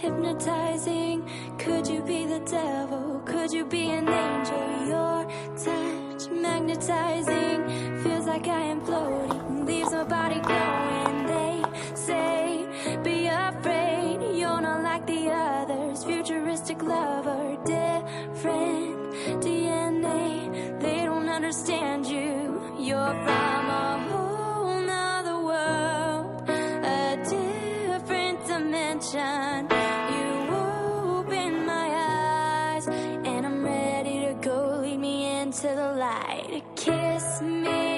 hypnotizing. Could you be the devil? Could you be an angel? Your touch magnetizing. Feels like I am floating, leaves my body glowing. They say, be afraid, you're not like the others. Futuristic lover, different DNA. They don't understand you. You're from a whole nother world, a different dimension. You open my eyes, and I'm ready to go. Lead me into the light. Kiss me